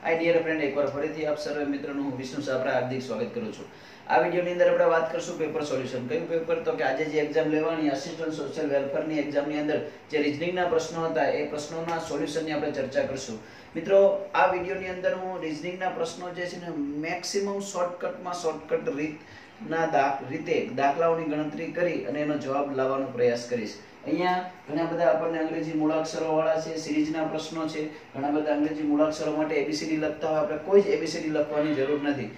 Hi dear friend, એકવાર ફરીથી આપ સર્વે મિત્રોનું હું વિષ્ણુ સાપરા હાર્દિક સ્વાગત કરું છું। આ વિડિયોની અંદર આપણે વાત કરશું પેપર સોલ્યુશન। કયું પેપર? તો કે આજે જે એક્ઝામ લેવાની આસિસ્ટન્ટ સોશિયલ વેલફેરની એક્ઝામની અંદર જે રીઝનિંગના પ્રશ્નો હતા એ પ્રશ્નોના સોલ્યુશનની આપણે ચર્ચા કરશું। મિત્રો, આ વિડિયોની અંદર હું રીઝનિંગના પ્રશ્નો જે છે ને મેક્સિમમ શોર્ટકટમાં શોર્ટકટ રીતે દાખલાઓની ગણતરી કરી અને એનો જવાબ લાવવાનો પ્રયાસ કરીશ। અહીંયા ઘણા બધા આપણને અંગ્રેજી મૂળાક્ષરો વાળા છે, સિરીઝના પ્રશ્નો છે, ઘણા બધા અંગ્રેજી મૂળાક્ષરો માટે એબીસીડી લખતા હોય, આપણે કોઈ જ એબીસીડી લખવાની જરૂર નથી।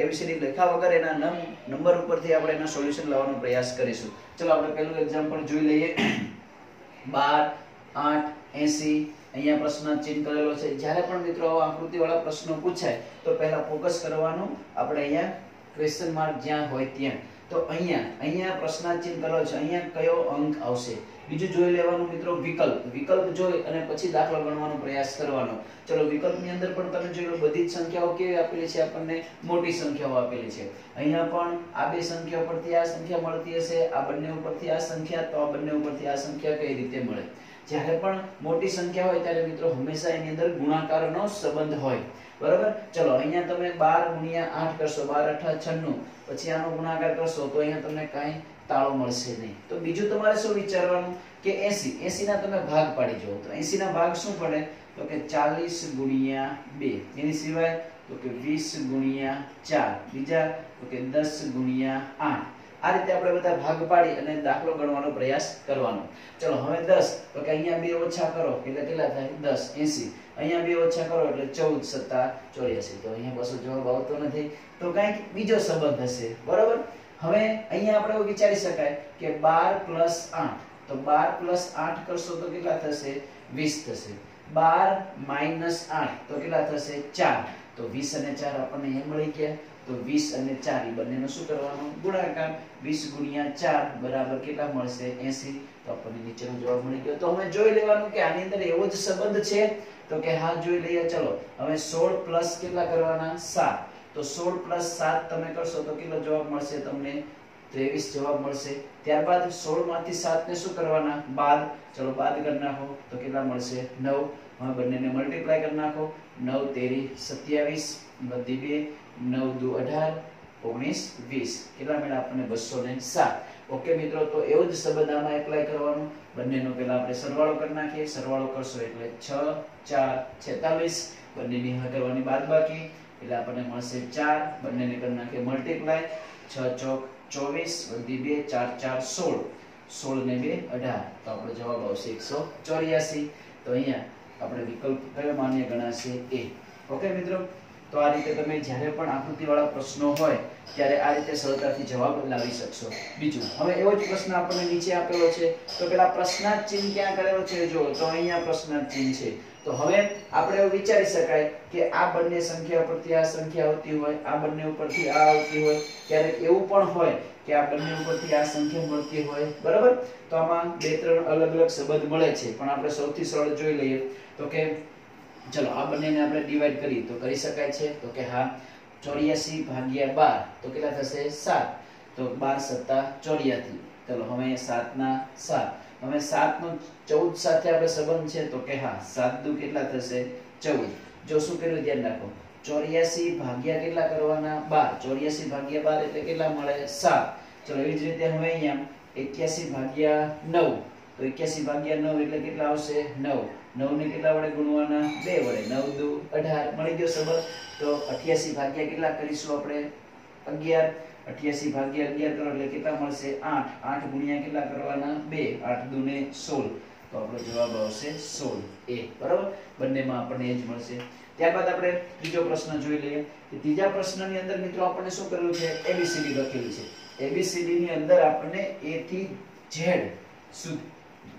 એબીસીડી લખ્યા વગર એના નંબર ઉપરથી આપણે એના સોલ્યુશન લાવવાનો પ્રયાસ કરીશું। ચલો આપણે પહેલું એક્ઝામ્પલ જોઈ લઈએ। 12, 8, 80 અહીંયા પ્રશ્ન ચિહ્ન કરેલો છે। જ્યારે પણ મિત્રો આવા આકૃતિવાળા પ્રશ્નો પૂછાય તો પહેલા ફોકસ કરવાનું આપણે અહીંયા ક્વેશ્ચન માર્ક જ્યાં હોય ત્યાં। તો અહીંયા પ્રશ્નાર્થ ચિહ્ન કરેલો છે, અહીંયા કયો અંક આવશે। બીજું જોઈ લેવાનું મિત્રો વિકલ્પ જોઈ અને પછી દાખલો ગણવાનો પ્રયાસ કરવાનો। ચલો વિકલ્પની અંદર પણ તમે જોઈ લો, બધી જ સંખ્યાઓ કેવી આપેલી છે, આપણને મોટી સંખ્યાઓ આપેલી છે। અહીંયા પણ આ બે સંખ્યા પરથી આ સંખ્યા મળતી હશે, આ બંને ઉપરથી આ સંખ્યા, તો આ બંને ઉપરથી આ સંખ્યા કઈ રીતે મળે। જ્યારે પણ મોટી સંખ્યા હોય ત્યારે મિત્રો હંમેશા એની અંદર ગુણાકારનો સંબંધ હોય, બરાબર। ચલો અહીંયા તમે 12 × 8 કરશો, 12 × 8 = 96, પછી આનો ગુણાકાર કરશો તો અહીંયા તમને કાંઈ તાળો મળશે નહીં। તો બીજું તમારે શું વિચારવાનું કે 80 ના તમે ભાગ પાડી જુઓ તો 80 ના ભાગ શું પડે તો કે 40 × 2, એની સિવાય તો કે 20 × 4, બીજા તો કે 10 × 8। આ રીતે આપણે બધા ભાગ પાડી અને દાખલો ગણવાનો પ્રયાસ કરવાનો। ચલો હવે 10 તો કે અહીંયા 2 ઓછા કરો એટલે કેટલા થાય 10, 80 અહીંયા 2 ઓછા કરો એટલે 14 × 7 = 84। તો અહીંયા પાછો જવાબ આવતો નથી, તો કંઈક બીજો સંબંધ હશે, બરાબર। હવે અહીંયા આપણે એવું વિચારી શકાય કે 12 + 8, તો 12 + 8 કરશો તો કેટલા થશે 20 થશે। 12 - 8 તો કેટલા થશે 4, તો 20 અને 4 આપણને અહીં મળી ગયા। તો 20 અને 4 એ બંનેનો શું કરવાનો ગુણાકાર, 20 × 4 બરાબર કેટલા મળશે 80। તો આપણને નીચેનો જવાબ મળી ગયો। તો હવે જોઈ લેવાનું કે આની અંદર એવો જ સંબંધ છે, તો કે હા જોઈ લઈએ। ચલો હવે 16 પ્લસ કેટલા કરવાના 7, તો 16 + 7 તમે કરશો તો કેટલો જવાબ મળશે તમને 23 જવાબ મળશે। ત્યારબાદ 16 માંથી 7 ને શું કરવાના બાદ, ચલો બાદ કરી નાખો તો કેટલા મળશે 9। હવે બંનેને મલ્ટીપ્લાય કરી નાખો, 9 × 13 = 27, બધી 2, 9 × 2 = 18, 19 × 20 કેટલા મળ્યા આપણને 207। ઓકે મિત્રો, તો એવો જ સંબંધ આમાં એપ્લાય કરવાનો। બંનેનો પહેલા આપણે સરવાળો કરી નાખીએ, સરવાળો કરશો એટલે 6 × 4 = 46, બંનેની કરવાની બાદબાકી એટલે આપણને મળશે 4, બંનેને કરી નાખીએ મલ્ટીપ્લાય, 6 × 4 = 24, બધી 2, 4 × 4 = 16, 16 ને 2 = 18, તો આપણો જવાબ આવશે 184। તો અહીંયા આપણે વિકલ્પ કયો માન્ય ગણાશે એ। ઓકે મિત્રો, તો આ રીતે તમે જ્યારે પણ આકૃતિવાળા પ્રશ્નો હોય ત્યારે આ રીતે સરળતાથી જવાબ લાવી શકશો। બીજું હવે એવો જ પ્રશ્ન આપણને નીચે આપેલો છે, તો પેલા પ્રશ્નાર્થ ચિહ્ન ક્યાં કરેલો છે જો, તો અહીંયા પ્રશ્નાર્થ ચિહ્ન છે। તો હવે આપણે એવું વિચારી શકાય કે આ બંને સંખ્યા પરથી આ સંખ્યા આવતી હોય, આ બંને ઉપરથી આ આવતી હોય, ક્યારેક એવું પણ હોય કે આ બંને ઉપરથી આ સંખ્યા મળતી હોય, બરાબર। તો આમાં 2-3 અલગ-અલગ સંબંધ મળે છે, પણ આપણે સૌથી સરળ જોઈ લઈએ તો કે ચલો આ બંનેને આપણે ડિવાઈડ કરી તો કરી શકાય છે, તો કે હા 84 / 12 તો કેટલા થશે 7, તો 12 × 7 = 84। ચલો હવે 7 ના 7, હવે 7 નો 14 સાથે આપણે સંબંધ છે, તો કે હા 7 દુ કેટલા થશે 14। જો શું કર્યું ધ્યાન રાખો, 84 ભાગ્યા કેટલા કરવાના 12, 84 ભાગ્યા 12 એટલે કેટલા મળે 7। ચલો એવી જ રીતે હવે અહીંયા 81 / 9, તો 81 / 9 એટલે કેટલા આવશે 9, 9 ને કેટલા વડે ગુણવાના 2 વડે, 9 દુ 18 મળી ગયો સંબંધ। તો 88 ભાગ્યા કેટલા કરીશું આપણે 11, 88 ભાગ્યા 11 કરો એટલે કેટલા મળશે 8, 8 ગુણ્યા કેટલા કરવાના 2, 8 દુ ને 16, તો આપણો જવાબ આવશે 16A, બરાબર। બંનેમાં આપણને એ જ મળશે। ત્યારબાદ આપણે ત્રીજો પ્રશ્ન જોઈ લઈએ। ત્રીજા પ્રશ્નની અંદર મિત્રો આપણને શું કરેલું છે એબીસીડી લખેલી છે। એબીસીડી ની અંદર આપણને A થી Z સુધી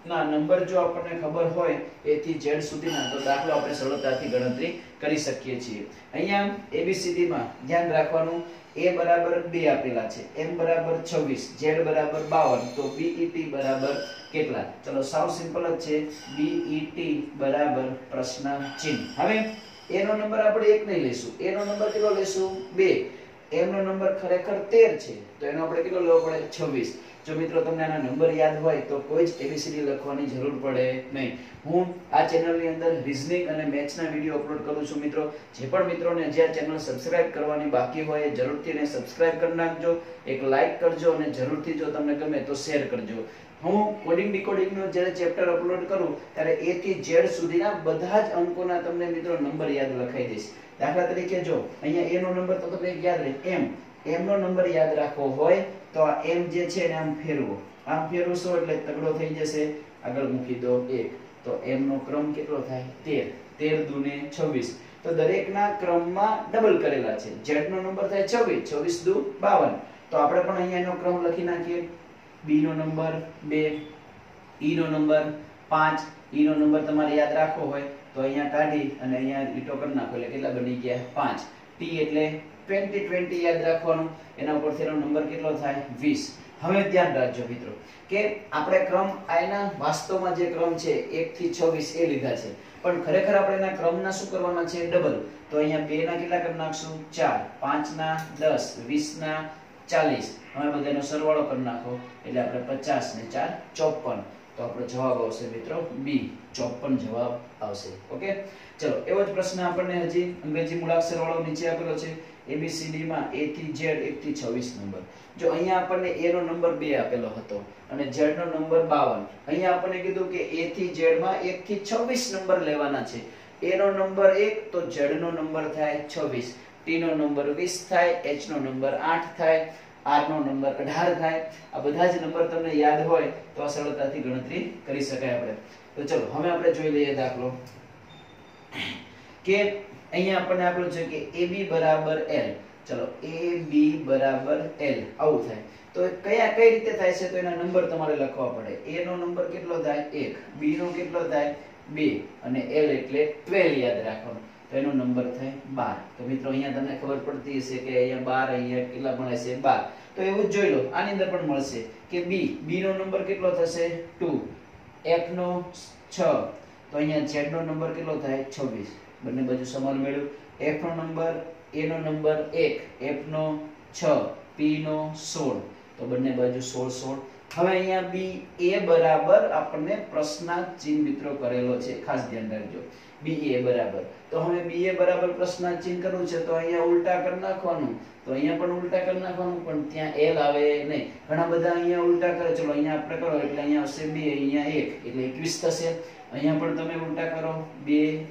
ના નંબર જો આપણને ખબર હોય A થી Z સુધીના, તો દાખલો આપણે સરળતાથી ગણતરી કરી શકીએ છીએ। અહીંયા ABCD માં ધ્યાન રાખવાનું, A બરાબર 2 આપેલા છે, M બરાબર 26, Z બરાબર 52, તો BET બરાબર કેટલા। ચલો સાવ સિમ્પલ જ છે, BET બરાબર પ્રશ્ન ચિહ્ન। હવે A નો નંબર આપણે 1 નહીં લેશું, A નો નંબર કેટલો લેશું 2, M નો નંબર ખરેખર 13 છે, તો એનો આપણે કેટલો લેવો પડે 26, જો મિત્રો તમને આના નંબર યાદ હોય તો કોઈ જ એબીસીડી લખવાની જરૂર પડે નહીં. હું આ ચેનલની અંદર રીઝનિંગ અને મેથ્સના વિડીયો અપલોડ કરું છું મિત્રો. જે પણ મિત્રોને જે આ ચેનલ સબસ્ક્રાઇબ કરવાની બાકી હોય એ જરૂરથી એને સબસ્ક્રાઇબ કરી નાખજો, એક લાઈક કરજો અને જરૂરથી જો તમને ગમે તો શેર કરજો. હું કોડિંગ ડીકોડિંગ નો જ્યારે ચેપ્ટર અપલોડ કરું ત્યારે A થી Z સુધીના બધા જ અંકોના તમને મિત્રો નંબર યાદ લખાઈ દઈશ. દાખલા તરીકે જો અહીંયા A નો નંબર તો તમને યાદ રહે, M નો નંબર યાદ રાખવો હોય તો આ M જે છે એને આમ ફેરવો, આમ ફેરવશો એટલે તગડો થઈ જશે, આગળ મૂકી દો 1, તો M નો ક્રમ કેટલો થાય 13, 13 દુને 26. તો દરેકના ક્રમમાં ડબલ કરેલા છે. Z નો નંબર થાય 26, 26 દુ 52. તો આપણે પણ અહીંયા એનો ક્રમ લખી નાખીએ. B નો નંબર 2, E નો નંબર 5. E નો નંબર તમારે યાદ રાખવો હોય તો અહીંયા કાઢી અને અહીંયા લીટો કરી નાખો એટલે કેટલા બની ગયા 5. T એટલે 20 20 યાદ રાખવાનું, એના ઉપરથી એનો નંબર કેટલો થાય 20. હવે ધ્યાન રાખજો મિત્રો કે આપણે ક્રમ આના વાસ્તવમાં જે ક્રમ છે 1 થી 26 એ લીધા છે, પણ ખરેખર આપણે એના ક્રમના શું કરવાના છે ડબલ. તો અહીંયા 2 ના કેટલા કરી નાખશું 4, 5 ના 10, 20 ના 40. હવે બધાનો સરવાળો કરી નાખો એટલે આપણે 50 ને 4 54. તો આપણો જવાબ આવશે મિત્રો B, 54 જવાબ આવશે. ઓકે, ચલો એવો જ પ્રશ્ન આપણને હજી અંગ્રેજી મૂળાક્ષર વાળો નીચે આપેલો છે. ABCD માં A થી Z 1 થી 26 નંબર. જો અહીંયા આપણને A નો નંબર 2 આપેલો હતો અને Z નો નંબર 52. અહીંયા આપણને કીધું કે A થી Z માં 1 થી 26 નંબર લેવાના છે. A નો નંબર 1 તો Z નો નંબર થાય 26, T નો નંબર 20 થાય, H નો નંબર 8 થાય, R નો નંબર 18 થાય. આ બધા જ નંબર તમને યાદ હોય તો આ સરળતાથી ગણતરી કરી શકાય આપણે. તો ચલો હવે આપણે જોઈ લઈએ દાખલો કે અહીંયા આપણને આપેલું છે કે AB બરાબર L. ચલો AB બરાબર L આવું થાય તો કઈ રીતે થાય છે તો એના નંબર તમારે લખવા પડે. A નો નંબર કેટલો થાય 1, B નો કેટલો થાય 2 અને L એટલે 12 યાદ રાખવાનું. તો એનો નંબર થાય 12. તો મિત્રો અહીંયા તમને ખબર પડતી હશે કે અહીંયા 12, અહીંયા કેટલા મળે છે 12. તો એવું જ જોઈ લો આની અંદર પણ મળશે કે B નો નંબર કેટલો થશે 2, F નો 6, તો અહીંયા Z નો નંબર કેટલો થાય 26. બંને બાજુ સમાન મેળવ્યું. F નો નંબર, A નો નંબર 1, F નો 6, P નો 16, તો બંને બાજુ 16 16. હવે અહીંયા BA બરાબર આપણને પ્રશ્નાર્થ ચિહ્ન મિત્રો કરેલો છે, ખાસ ધ્યાન રાખજો. BA બરાબર, તો હવે BA બરાબર પ્રશ્નાર્થ ચિહ્ન કરવું છે તો અહીંયા ઉલટા કરી નાખવાનું. તો અહીંયા પણ ઉલટા કરી નાખવાનું, પણ ત્યાં L આવે નહીં. ઘણા બધા અહીંયા ઉલટા કરે. ચલો અહીંયા આપણે કરો એટલે અહીંયા આવશે 2, અહીંયા 1 એટલે 21 થશે. અહીંયા પણ તમે ઉલટા કરો 2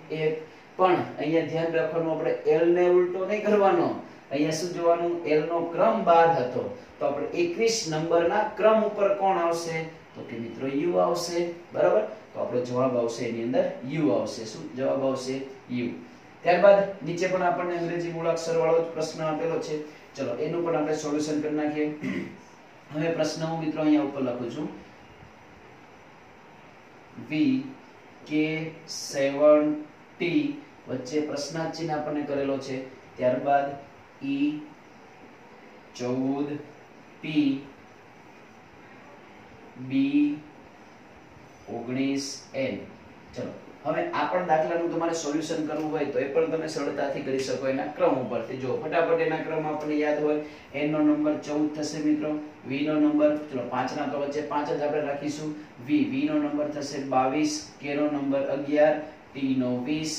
1, પણ અહીંયા ધ્યાન રાખવાનું આપણે L ને ઉલટો નહીં કરવાનો. અહીંયા શું જોવાનું, L નો ક્રમ 12 હતો તો આપણે 21 નંબરના ક્રમ ઉપર કોણ આવશે તો કે મિત્રો U આવશે. બરાબર, તો આપણો જવાબ આવશે એની અંદર U આવશે. શું જવાબ આવશે U. ત્યારબાદ નીચે પણ આપણને અંગ્રેજી મૂળાક્ષર વાળો જ પ્રશ્ન આપેલો છે. ચલો એનું પણ આપણે સોલ્યુશન કરી નાખીએ. હવે પ્રશ્ન હું મિત્રો અહીંયા ઉપર લખું છું VK7T વચ્ચે પ્રશ્નાર્થ ચિહ્ન આપણને કરેલો છે. ત્યારબાદ E14P B19N. ચલો હવે આ પણ દાખલાનું તમારે સોલ્યુશન કરવું હોય તો એ પણ તમે સરળતાથી કરી શકો એના ક્રમ ઉપરથી. જો ફટાફટ એના ક્રમ આપણને યાદ હોય. N નો નંબર 14 થશે મિત્રો. V નો નંબર, ચલો 5 ના તો વચ્ચે 5 જ આપણે રાખીશું. V નો નંબર થશે 22, K નો નંબર 11, T નો 20,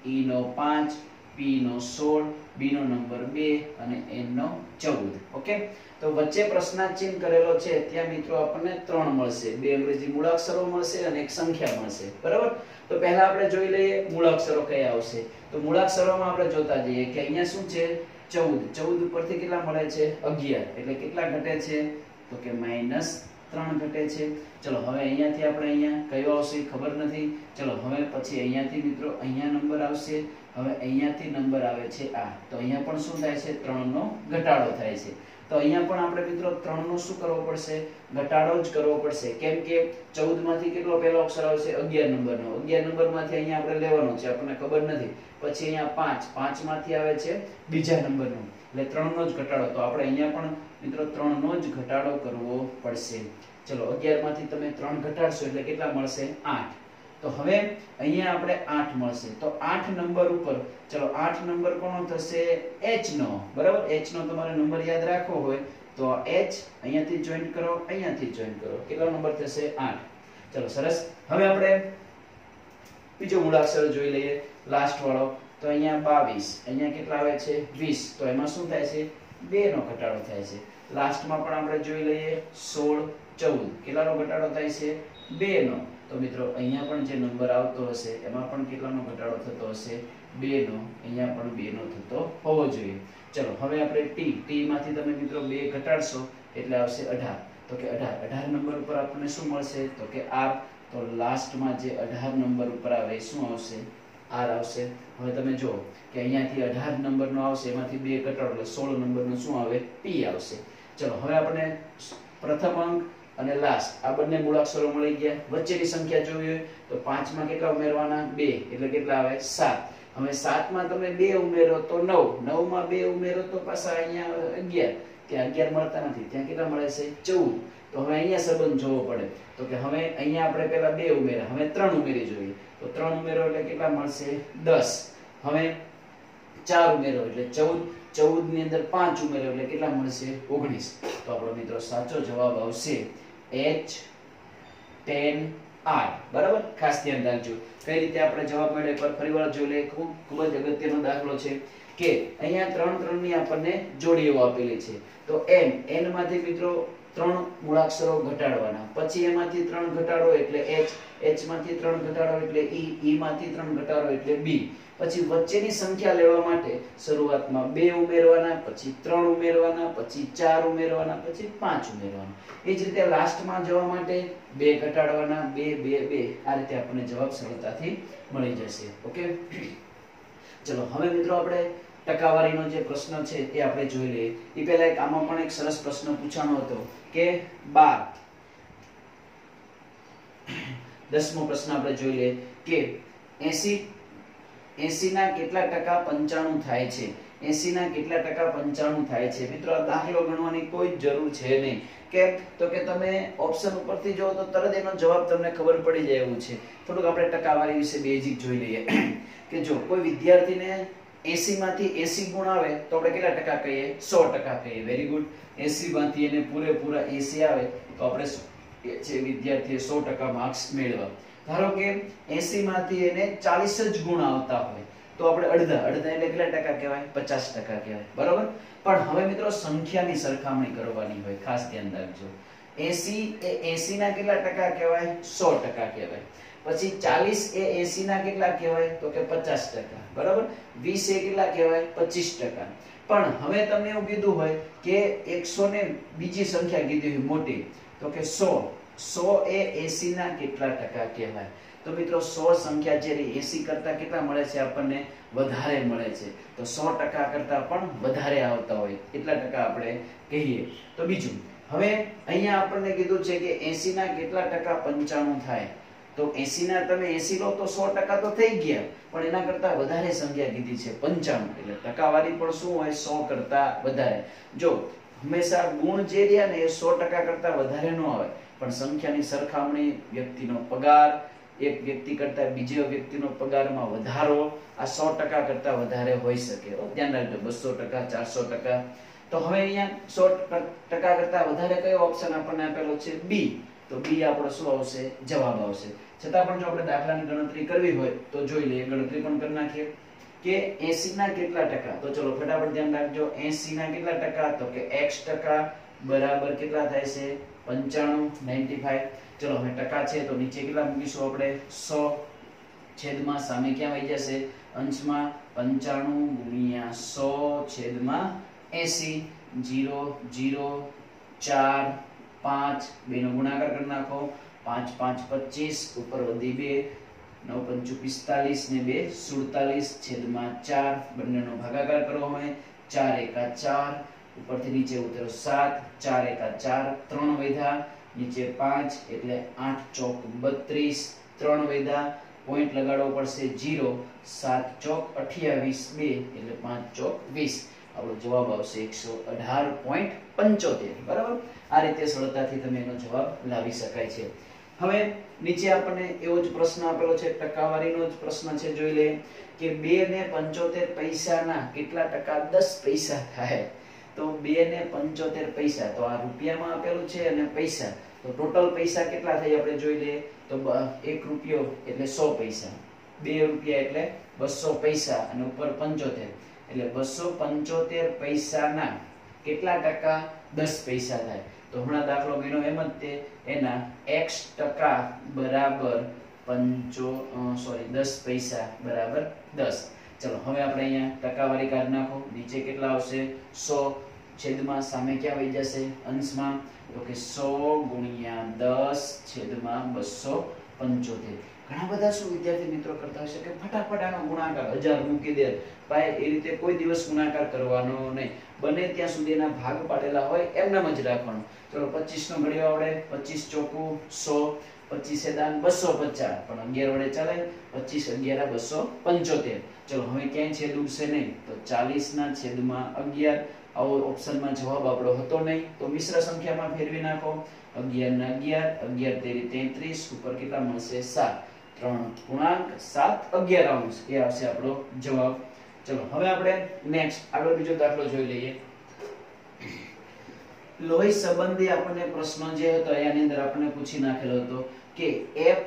E નો 5, P નો 16, B નો નંબર 2 અને N નો 14. ઓકે, તો વચ્ચે પ્રશ્નાર્થ ચિહ્ન કરેલો છે ત્યાં મિત્રો આપણને 3 મળશે. 2 અંગ્રેજી મૂળાક્ષરો મળશે અને એક સંખ્યા મળશે. બરાબર, તો પહેલા આપણે જોઈ લઈએ મૂળાક્ષરો કયા આવશે. તો મૂળાક્ષરોમાં આપણે જોતા જઈએ કે અહીંયા શું છે 14. 14 ઉપરથી કેટલા મળે છે 11 એટલે કેટલા ઘટે છે તો કે -3 ઘટે છે. ચલો હવે અહીંયાથી આપણે અહીંયા કયો આવશે ખબર નથી. ચલો હવે પછી અહીંયાથી મિત્રો અહીંયા નંબર આવશે. હવે અહીંયાથી નંબર આવે છે આ, તો અહીંયા પણ શું થાય છે 3 નો ઘટાડો થાય છે. તો અહીંયા પણ આપણે મિત્રો 3 નો શું કરવો પડશે ઘટાડો જ કરવો પડશે. કેમ કે 14 માંથી કેટલો પહેલો અક્ષર આવશે 11 નંબરનો. 11 નંબરમાંથી અહીંયા આપણે લેવાનો છે, આપણને ખબર નથી. પછી અહીંયા 5 માંથી આવે છે બીજા નંબરનો એટલે 3 નો જ ઘટાડો. તો આપણે અહીંયા પણ મિત્રો 3 નો જ ઘટાડો કરવો પડશે. ચલો 11 માંથી તમે 3 ઘટાડશો એટલે કેટલા મળશે 8. તો હવે અહીંયા આપણે 8 મળશે. તો 8 નંબર ઉપર ચલો 8 નંબર કોનો થશે H નો. બરાબર, H નો તમારે નંબર યાદ રાખવો હોય તો h અહીંયાથી જોઈન્ટ કરો, અહીંયાથી જોઈન્ટ કરો, કેટલો નંબર થશે 8. ચલો સરસ. હવે આપણે બીજો મૂળાક્ષર જોઈ લઈએ, લાસ્ટ વાળો. તો અહીંયા 22, અહીંયા કેટલા આવે છે 20, તો એમાં શું થાય છે 2 નો ઘટાડો થાય છે. લાસ્ટમાં પણ આપણે જોઈ લઈએ 16, 14, કેટલાનો ઘટાડો થાય છે 2 નો. તો મિત્રો અહીંયા પણ જે નંબર આવતો હશે એમાં પણ કેટલાનો ઘટાડો થતો હશે 2 નો, અહીંયા પણ 2 નો થતો હોવો જોઈએ. ચલો હવે આપણે t માંથી તમે મિત્રો 2 ઘટાડશો એટલે આવશે 18. તો કે 18 નંબર ઉપર આપણને શું મળશે તો કે r. તો લાસ્ટમાં જે 18 નંબર ઉપર આવે શું આવશે r આવશે. હવે તમે જો કે અહીંયાથી 18 નંબરનો આવશે, એમાંથી 2 ઘટાડો એટલે 16 નંબરનો શું આવે p આવશે. ચલો હવે આપણે પ્રથમ અંક અને લાસ્ટ આ બંને મૂળાક્ષરો મળી ગયા. વચ્ચેની સંખ્યા જોવી હોય તો 5 માં કેટલા ઉમેરવાના 2 એટલે કેટલા આવે 7. હવે 7 માં તમે 2 ઉમેરો તો 9, 9 માં 2 ઉમેરો તો પાછા અહીંયા 11, ત્યાં 11 મળતા નથી, ત્યાં કેટલા મળે છે 14. તો હવે અહીંયા સંબંધ જોવો પડે. તો કે હવે અહીંયા આપણે પહેલા 2 ઉમેર્યા, હવે 3 ઉમેરી જોઈએ. તો 3 ઉમેરો એટલે કેટલા મળશે 10. હવે 4 ઉમેરો એટલે 14, 14 ની અંદર 5 ઉમેરો એટલે કેટલા મળશે 19. તો આપણો મિત્રો સાચો જવાબ આવશે h 10 r. બરાબર, ખાસ ધ્યાન રાખજો કઈ રીતે આપણે જવાબ મળ્યો એકવાર ફરીવાર જોઈ લઈએ. ખૂબ જ અગત્યનો દાખલો છે કે અહીંયા 3 3 ની આપણને જોડીઓ આપેલી છે. તો n માંથી મિત્રો 3 મૂળાક્ષરો ઘટાડવાના, પછી એમાંથી 3 ઘટાડો એટલે h માંથી 3 ઘટાડો એટલે e માંથી 3 ઘટાડો એટલે b. પછી વચ્ચેની સંખ્યા લેવા માટે શરૂઆતમાં 2 ઉમેરવાના, પછી 3 ઉમેરવાના, પછી 4 ઉમેરવાના, પછી 5 ઉમેરવાના. એ જ રીતે લાસ્ટમાં જવા માટે 2 ઘટાડવાના, 2 2 2. આ રીતે આપણને જવાબ સરળતાથી મળી જશે. ઓકે, ચલો હવે મિત્રો આપણે ટકાવારીનો જે પ્રશ્ન છે એ આપણે જોઈ લઈએ. એ પહેલા એક આમાં પણ એક સરસ પ્રશ્ન પૂછાણો હતો કે 12. 10મો પ્રશ્ન આપણે જોઈ લઈએ કે 80 ના કેટલા ટકા 95 થાય છે. 80 ના કેટલા ટકા 95 થાય છે. મિત્રો આ દાખલો ગણવાની કોઈ જરૂર છે નહીં. કેમ તો કે તમે ઓપ્શન ઉપરથી જો તો તરત એનો જવાબ તમને ખબર પડી જાય એવું છે. થોડુંક આપણે ટકાવારી વિશે બેઝિક જોઈ લઈએ કે જો કોઈ વિદ્યાર્થીને 80 માંથી 80 ગુણ આવે તો આપણે કેટલા ટકા કહીએ 100% કહીએ. Very good. 80 માંથી એને પૂરેપૂરા 80 આવે તો આપણે જે વિદ્યાર્થીએ 100% માર્ક્સ મેળવ્યા. ધારો કે 80 માંથી એને 40 જ ગુણ આવતા હોય તો આપણે અડધા એટલે કેટલા ટકા કહેવાય 50% કહેવાય. બરોબર. પણ હવે મિત્રો સંખ્યાની સરખામણી કરવાની હોય, ખાસ ધ્યાન રાખજો. 80 એ 80 ના કેટલા ટકા કહેવાય 100% કહેવાય. પછી 40 એ 80 ના કેટલા કહેવાય તો કે 50%. બરાબર. 20 એ કેટલા કહેવાય 25%. પણ હવે તમને એવું કીધું હોય કે 100 ને બીજી સંખ્યા કીધી હોય મોટી તો કે 100 એ 80 ના કેટલા ટકા કહેવાય. તો મિત્રો 100 સંખ્યા જે 80 કરતા કેટલા મળે છે આપણને વધારે મળે છે. તો 100% કરતા પણ વધારે આવતા હોય એટલા ટકા આપણે કહીએ. તો બીજું હવે અહીંયા આપણને કીધું છે કે 80 ના કેટલા ટકા 95 થાય. તો 80 ના તમે 80 લો તો 100% તો થઈ ગયા, પણ એના કરતા વધારે સંખ્યા કીધી છે 95, એટલે ટકાવારી પણ શું હોય 100 કરતા વધારે. જો હંમેશા ગુણ જે રહ્યા ને એ 100% કરતા વધારે ન આવે, પણ સંખ્યાની સરખામણી, વ્યક્તિનો પગાર, એક વ્યક્તિ કરતા બીજા વ્યક્તિનો પગારમાં વધારો, આ 100% કરતા વધારે હોઈ શકે. ધ્યાન રાખજો 200%, 400%. તો હવે અહીંયા 100% કરતા વધારે કયો ઓપ્શન આપણને આપેલો છે બી. તો બી આપણો શું આવશે જવાબ આવશે. છતાં પણ જો આપણે દાખલાની ગણતરી કરવી હોય તો જોઈ લઈએ, ગણતરી પણ કરી નાખીએ કે 80 ના કેટલા ટકા. તો ચલો ફટાફટ ધ્યાન રાખજો. 80 ના કેટલા ટકા તો કે x% બરાબર કેટલા થાય છે 95, 95. ચલો હવે ટકા છે તો નીચે કેટલા મૂકીશું આપણે 100, છેદમાં સામે ક્યાં આવી જશે અંશમાં 95 ગુણ્યા 100 છેદમાં 80. 0 0 4 5 બે નો ગુણાકાર કરી નાખો. 5 5 25 ઉપર વધી 2, 9 5 45 ને 2 47 છેદમાં 4. બંનેનો ભાગાકાર કરો. હવે 4 એકા 4 ઉપરથી નીચે ઉતરો 7, 4 એકા 4 3 વધ્યા, નીચે 5 એટલે 8 ચોક 32, 3 વધ્યા, પોઈન્ટ લગાડવો પડશે 0, 7 ચોક 28, 2 એટલે 5 ચોક 20. આપણો જવાબ આવશે 118.75. બરાબર. આ રીતે સરળતાથી તમે એનો જવાબ લાવી શકાય છે. હવે નીચે આપણને એવો જ પ્રશ્ન આપેલો છે, ટકાવારીનો જ પ્રશ્ન છે. જોઈ લે કે 2 ને 75 પૈસાના કેટલા ટકા 10 પૈસા થાય. તો 2 ને 75 પૈસા, તો આ રૂપિયામાં આપેલું છે અને પૈસા, તો ટોટલ પૈસા કેટલા થાય આપણે જોઈ લઈએ. તો 1 રૂપિયો એટલે 100 પૈસા, 2 રૂપિયા એટલે 200 પૈસા અને ઉપર 75 એટલે 275 પૈસાના કેટલા ટકા? 10 પૈસા થાય. તો હમણાં દાખલો ગણ્યો એમ જ તે એના x ટકા બરાબર 10 પૈસા બરાબર 10. ચલો હવે આપણે અહીંયા ટકાવારી કાઢ નાખો. નીચે કેટલા આવશે? 100 છેદમાં સામે ક્યાં વહી જશે? અંશમાં. તો કે 100 ગુણ્યા 10 છેદમાં 275. ઘણા બધા શું વિદ્યાર્થી મિત્રો કરતા હશે કે ફટાફટ આનો ગુણાકાર 1000 મૂકી દે. ભાઈ એ રીતે કોઈ દિવસ ગુણાકાર કરવાનો નહીં. બને ત્યાં સુધી એના ભાગ પાડેલા હોય એમનામ જ રાખવાનું. ચલો 25 નો ઘડિયો આવડે. 25 ચોકું 100, 25 દાન 250, પણ 11 વડે ચાલે. 25 11 275. ચલો હવે ક્યાંય છેદ ઉડશે નહીં, તો 40 ના છેદમાં 11. આવો ઓપ્શનમાં જવાબ આપણો હતો નહીં, તો મિશ્ર સંખ્યામાં ફેરવી નાખો. 11 ના 11, 11 તેરી 33, ઉપર કેટલા મળશે? 7. 3.7 11 અંશ એ આવશે આપણો જવાબ. ચલો હવે આપણે નેક્સ્ટ આગળ બીજો દાખલો જોઈ લઈએ. લોહી સંબંધી આપણને પ્રશ્ન જે હતો એની અંદર આપણને પૂછી નાખેલો હતો કે f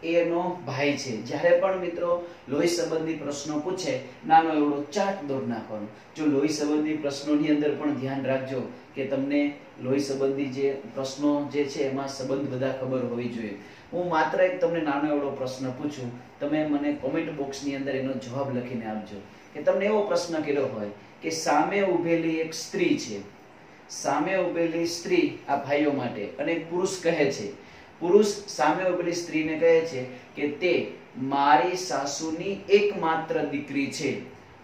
a નો ભાઈ છે. જ્યારે પણ મિત્રો લોહી સંબંધી પ્રશ્નો પૂછે, નાનો એવડો ચાર્ટ દોરી નાખવાનો. જો લોહી સંબંધી પ્રશ્નોની અંદર પણ ધ્યાન રાખજો કે તમને લોહી સંબંધી જે પ્રશ્નો જે છે એમાં સંબંધ બધા ખબર હોવી જોઈએ. હું માત્ર એક તમને નાનો એવડો પ્રશ્ન પૂછું, તમે મને કોમેન્ટ બોક્સની અંદર એનો જવાબ લખીને આપજો કે તમને એવો પ્રશ્ન કર્યો હોય કે સામે ઊભેલી એક સ્ત્રી છે, સામે ઊભેલી સ્ત્રી આ ભાઈઓ માટે, અને એક પુરુષ કહે છે, પુરુષ સામે ઊભેલી સ્ત્રીને કહે છે કે તે મારી સાસુની એકમાત્ર દીકરી છે.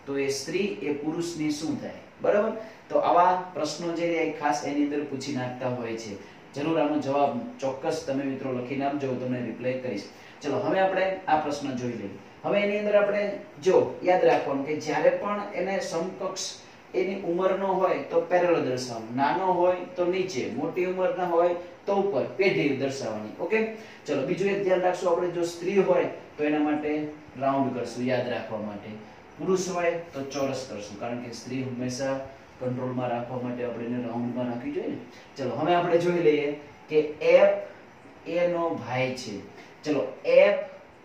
તો એ સ્ત્રી એ પુરુષની શું થાય? બરાબર. તો આવા પ્રશ્નો જે ખાસ એની અંદર પૂછી નાખતા હોય છે. જરૂર આનો જવાબ ચોક્કસ તમે મિત્રો લખીને આપજો, હું તમને રિપ્લાય કરીશ. ચલો હવે આપણે આ પ્રશ્ન જોઈ લઈએ. હવે એની અંદર આપણે જો યાદ રાખવાનું કે જ્યારે પણ એને સમકક્ષ એની ઉંમરનો હોય તો પેરેલલ દર્શાવવાનું, નાનો હોય તો નીચે, મોટી ઉંમરના હોય તો ઉપર, પેઢી દર્શાવવાની. ઓકે. ચલો બીજું એક ધ્યાન રાખશું આપણે, જો સ્ત્રી હોય તો એના માટે રાઉન્ડ કરશું યાદ રાખવા માટે, પુરુષ હોય તો ચોરસ કરશું, કારણ કે સ્ત્રી હંમેશા કંટ્રોલમાં રાખવા માટે આપણે એને રાઉન્ડમાં રાખવી જોઈએ ને. ચલો હવે આપણે જોઈ લઈએ કે f a નો ભાઈ છે. ચલો f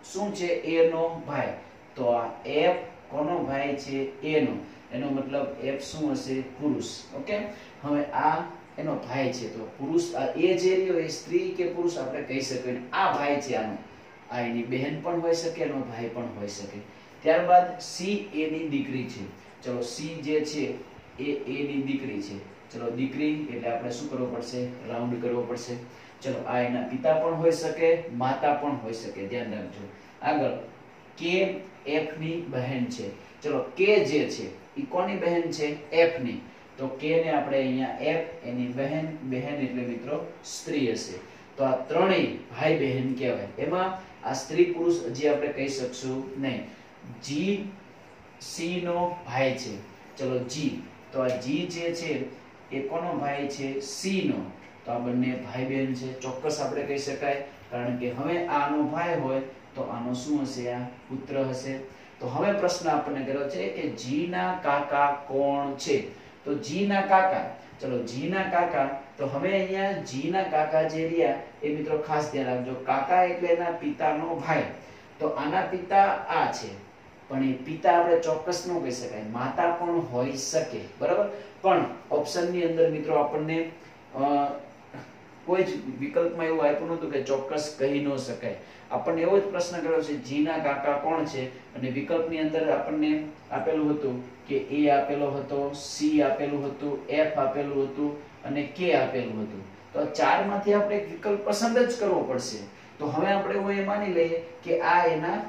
શું છે? a નો ભાઈ. તો આ f કોનો ભાઈ છે? a નો. એનો મતલબ f શું હશે? પુરુષ. ઓકે. હવે આ એનો ભાઈ છે, તો પુરુષ આ a જે રહ્યો એ સ્ત્રી કે પુરુષ આપણે કહી શકીએ. આ ભાઈ છે આનો, આ એની બહેન પણ હોઈ શકે, એનો ભાઈ પણ હોઈ શકે. ત્યારબાદ c a ની દીકરી છે. ચલો c જે છે એ a ની દીકરી છે. ચલો દીકરી એટલે આપણે શું કરવું પડશે? રાઉન્ડ કરવો પડશે. ચલો આ એના પિતા પણ હોઈ શકે, માતા પણ હોઈ શકે, ધ્યાન રાખજો. આગળ k f ની બહેન છે. ચલો k જે છે ઈ કોની બહેન છે? f ની. તો k ને આપણે અહીંયા f એની બહેન, બહેન એટલે મિત્રો સ્ત્રી હશે. તો આ ત્રણેય ભાઈ બહેન કહેવાય. એમાં આ સ્ત્રી પુરુષ હજી આપણે કહી શકશું નહીં. g c નો ભાઈ છે. ચલો g, તો આ g જે છે એ કોનો ભાઈ છે? c નો. તો આ બંને ભાઈ બહેન છે, ચોક્કસ આપણે કહી શકાય, કારણ કે હવે આનો ભાઈ હોય તો આનો શું હશે? આ પુત્ર હશે. તો હવે પ્રશ્ન આપણને કર્યો છે કે g ના કાકા કોણ છે? તો g ના કાકા, ચલો g ના કાકા, તો હવે અહીંયા g ના કાકા જે રહ્યા એ મિત્રો ખાસ ધ્યાન રાખજો. કાકા એટલે એના પિતાનો ભાઈ. તો આના પિતા આ છે, પણ એ પિતા આપણે ચોક્કસ ન કહી શકાય, માતા પણ હોઈ શકે. બરાબર. પણ ઓપ્શનની અંદર મિત્રો આપણને કોઈ જ વિકલ્પમાં એવું આપ્યું નહોતું કે ચોક્કસ કહી ન શકાય. આપણને એવો જ પ્રશ્ન કર્યો છે g ના કાકા કોણ છે, અને વિકલ્પની અંદર આપણને આપેલું હતું કે a આપેલો હતો, c આપેલું હતું, f આપેલું હતું અને k આપેલું હતું. તો ચારમાંથી આપણે એક વિકલ્પ પસંદ જ કરવો પડશે. તો હવે આપણે એવું એ માની લઈએ કે આ એના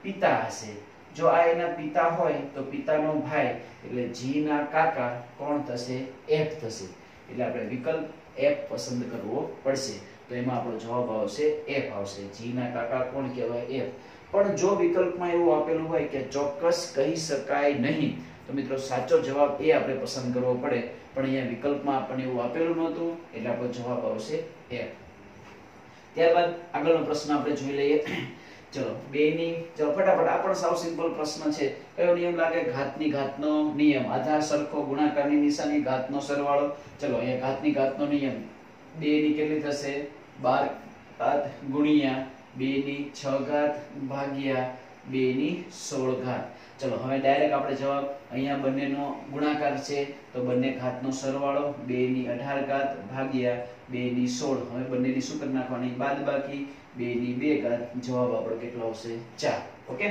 પિતા હશે. જો આ એના પિતા હોય તો પિતાનો ભાઈ એટલે g ના કાકા કોણ થશે? f થશે. એટલે આપણે વિકલ્પ f પસંદ કરવો પડશે. તો એમાં આપણો જવાબ આવશે f આવશે. g ના કાકા કોણ કહેવાય? f. પણ જો વિકલ્પમાં એવું આપેલું હોય કે ચોક્કસ કહી શકાય નહીં, તો મિત્રો સાચો જવાબ એ આપણે પસંદ કરવો પડે. પણ અહીંયા વિકલ્પમાં આપણને એવું આપેલું નહોતું, એટલે આપણો જવાબ આવશે f. ત્યારબાદ આગળનો પ્રશ્ન આપણે જોઈ લઈએ ચલો 2 ની, ચલો ફટાફટ આ પણ સાવ સિમ્પલ પ્રશ્ન છે. કયો નિયમ લાગે? ઘાતની ઘાતનો નિયમ. આધાર સરખો, ગુણાકારની નિશાની, ઘાતનો સરવાળો. ચલો અહીંયા ઘાતની ઘાતનો નિયમ 2 ની કેટલી થશે? 12 ઘાત ગુણ્યા 2 ની 6 ઘાત ભાગ્યા 2 ની 16 ઘાત. ચલો હવે ડાયરેક્ટ આપણે જવાબ, અહીંયા બંનેનો ગુણાકાર છે તો બંને ઘાતનો સરવાળો 2 ની 18 ઘાત ભાગ્યા 2 ની 16. હવે બંનેની શું કરી નાખવાની? બાદબાકી 2 ની 2 ઘાત. જવાબ આપણો કેટલો આવશે? 4. ઓકે.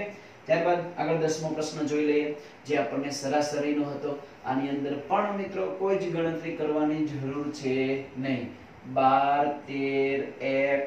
ત્યારબાદ આગળ 10મો પ્રશ્ન જોઈ લઈએ, જે આપણને સરાસરીનો હતો. આની અંદર પણ મિત્રો કોઈ જ ગણતરી કરવાની જરૂર છે નહીં. 12 13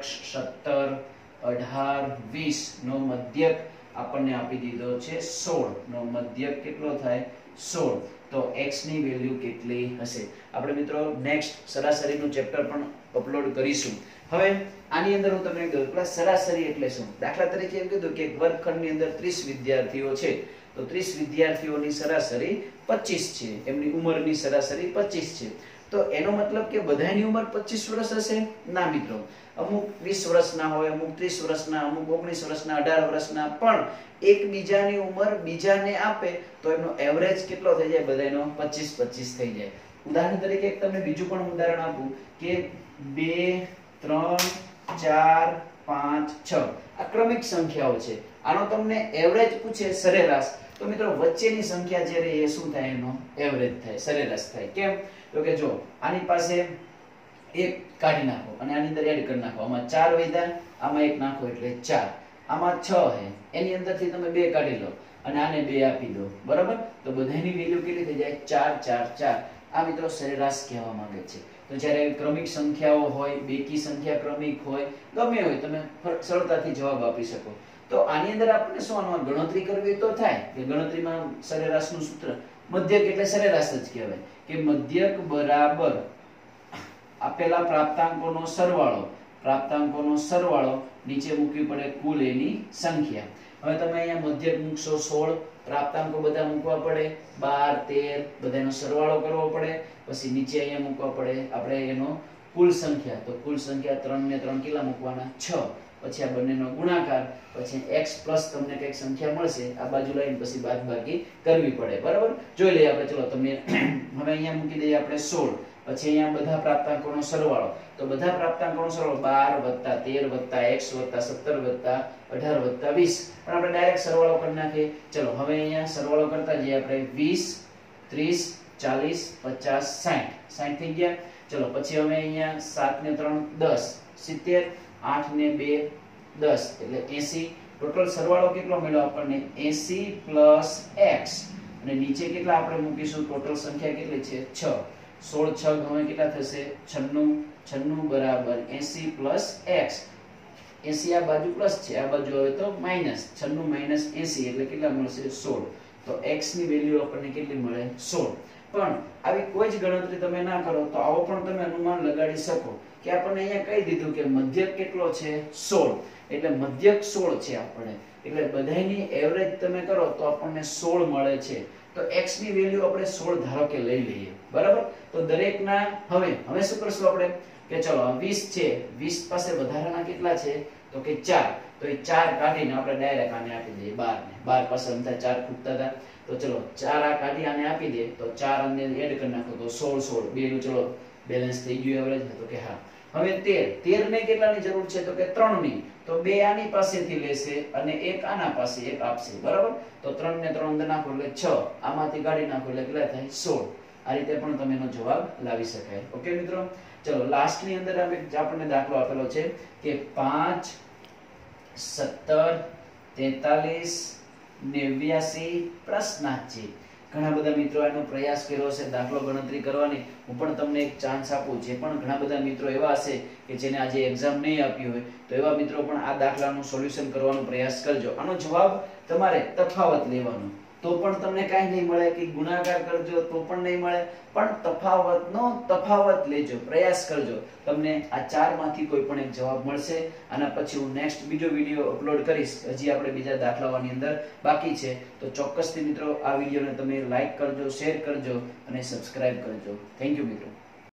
x 17 18 20 નો મધ્યક આપણને આપી દીધો છે 16 નો મધ્યક કેટલો થાય? 16. તો x ની વેલ્યુ કેટલી હશે? આપણે મિત્રો નેક્સ્ટ સરાસરીનું ચેપ્ટર પણ અપલોડ કરીશું. હવે આની અંદર હું તમને કહું કે સરાસરી એટલે શું. દાખલા તરીકે એમ કીધું કે એક વર્ગખંડની અંદર 30 વિદ્યાર્થીઓ છે તો 30 વિદ્યાર્થીઓની સરાસરી 25 છે, એમની ઉંમરની સરાસરી 25 છે. તો એનો મતલબ કે બધાની ઉંમર 25 વર્ષ હશે? ના મિત્રો, અમુક 20 વર્ષના હોય, અમુક 30 વર્ષના, અમુક 19 વર્ષના, 18 વર્ષના, પણ એકબીજાની ઉંમર બીજાને આપે તો એનો એવરેજ કેટલો થઈ જાય? બધાનો 25 25 થઈ જાય. ઉદાહરણ તરીકે એક તમને બીજું પણ ઉદાહરણ આપું કે 2 3 4 5 6 આ ક્રમિક સંખ્યાઓ છે. આનો તમને એવરેજ પૂછે, સરેરાશ, તો મિત્રો વચ્ચેની સંખ્યા જે રહે એ શું થાય? એનો એવરેજ થાય, સરેરાશ થાય. કેમ? તો કે જો આની પાસે એક કાઢી નાખો અને આની અંદર એડ કરી નાખો. આમાં 4 વધ્યા, આમાં એક નાખો એટલે 4. આમાં 6 છે, એની અંદરથી તમે 2 કાઢી લો અને આને 2 આપી દો. બરાબર? તો બધાની વેલ્યુ કેટલી થઈ જાય? 4 4 4. આ મિત્રો સરેરાશ કહેવા માંગે છે. તો જ્યારે ક્રમિક સંખ્યાઓ હોય, બેકી સંખ્યા ક્રમિક હોય, ગમે હોય, તમે સરળતાથી જવાબ આપી શકો. તો આની અંદર આપણે શું આનો ગણતરી કરવી તો થાય કે ગણતરીમાં સરેરાશનું સૂત્ર મધ્યક એટલે સરેરાશ જ કહેવાય કે મધ્યક બરાબર આપેલા પ્રાપ્તાંકોનો સરવાળો નીચે મૂકવી પડે કુલ એની સંખ્યા. હવે તમે અહીંયા મધ્યક મૂકશો 16, પ્રાપ્તાંકો બધા મૂકવા પડે 12 13, બધાનો સરવાળો કરવો પડે, પછી નીચે અહીંયા મૂકવા પડે આપણે એનો કુલ સંખ્યા. તો કુલ સંખ્યા 3 ને 3 કેટલા મૂકવાના? 6. પછી આ બંનેનો ગુણાકાર, પછી x પ્લસ તમને કઈક સંખ્યા મળશે, આ બાજુ લઈને પછી બાદબાકી કરવી પડે. બરાબર? જોઈ લઈએ આપણે. ચલો તમને હવે અહીંયા મૂકી દઈએ આપણે 16, પછી અહીંયા બધા પ્રાપ્તાંકોનો સરવાળો. તો બધા પ્રાપ્તાંકોનો સરવાળો 12 13 x 17 18 20. પણ આપણે ડાયરેક્ટ સરવાળો કરી નાખીએ. ચલો હવે અહીંયા સરવાળો કરતા જઈએ આપણે. 20 30 40 50 60 થઈ ગયા. ચલો પછી હવે અહીંયા 7 ને 3 10 70, 8 ને 2 10 એટલે 80. ટોટલ સરવાળો કેટલો મળ્યો આપણને? 80 પ્લસ x અને નીચે કેટલા આપણે મૂકીશું? ટોટલ સંખ્યા કેટલી છે? 6. 16 6 હવે કેટલા થશે? 96. 96 બરાબર 80 પ્લસ x. 80 આ બાજુ પ્લસ છે, આ બાજુ હવે તો માઈનસ. 96 માઈનસ 80 એટલે કેટલા મળશે? 16. તો x ની વેલ્યુ આપણને કેટલી મળે? 16. પણ આવી કોઈ જ ગણતરી તમે ના કરો તો આવો પણ તમે અનુમાન લગાડી શકો કે આપણને અહીંયા કહી દીધું કે મધ્યક કેટલો છે? 16. એટલે મધ્યક 16 છે આપણે. એટલે બધાની એવરેજ તમે કરો તો આપણને 16 મળે છે. તો x ની વેલ્યુ આપણે 16 ધારો કે લઈ લઈએ. બરાબર? તો દરેકના હવે શું કરશું આપણે કે ચલો 20 છે, 20 પાસે વધારાના કેટલા છે? તો કે 4. તો એ 4 કાઢીને આપણે ડાયરેક્ટ આને આપી દઈએ 12 ને. 12 પાસે અમથા 4 ખૂટતા હતા તો ચલો 4 આ કાઢી આને આપી દે તો 4 અને એડ કરી નાખો તો 16 બે નું ચલો બેલેન્સ થઈ ગયું એવરેજ. તો કે હા. હવે 13 ને કેટલાની જરૂર છે? તો કે 3 ની. તો 2 આની પાસેથી લેશે અને 1 આના પાસે એક આપશે. બરાબર? તો 3 ને 3 અંદર નાખો એટલે 6, આમાંથી કાઢી નાખો એટલે કેટલા થાય? 16. આ રીતે પણ તમે એનો જવાબ લાવી શકાય. ઓકે મિત્રો? ચલો લાસ્ટ ની અંદર આપણને દાખલો આપેલો છે કે 5 17 43 89 પ્રશ્નાર્થ છે. ઘણા બધા મિત્રો આનો પ્રયાસ કર્યો છે દાખલો ગણતરી કરવાની. હું પણ તમને એક ચાન્સ આપું. જે પણ ઘણા બધા મિત્રો એવા હશે કે જેને આજે એક્ઝામ નહીં આપી હોય તો એવા મિત્રો પણ આ દાખલાનું સોલ્યુશન કરવાનો પ્રયાસ કરજો. આનો જવાબ તમારે તફાવત લેવાનો. તો પણ તમને કાંઈ નહીં મળે કે ગુણાકાર કરજો તો પણ નહીં મળે, પણ તફાવતનો તફાવત લેજો, પ્રયાસ કરજો. તમને આ 4 માંથી કોઈ પણ એક જવાબ મળશે. આના પછી હું નેક્સ્ટ બીજો વિડીયો અપલોડ કરીશ. હજી આપણે બીજા દાખલાઓની અંદર બાકી છે. તો ચોક્કસથી મિત્રો આ વિડીયોને તમે લાઈક કરજો, શેર કરજો અને સબસ્ક્રાઇબ કરજો. થેન્ક યુ મિત્રો.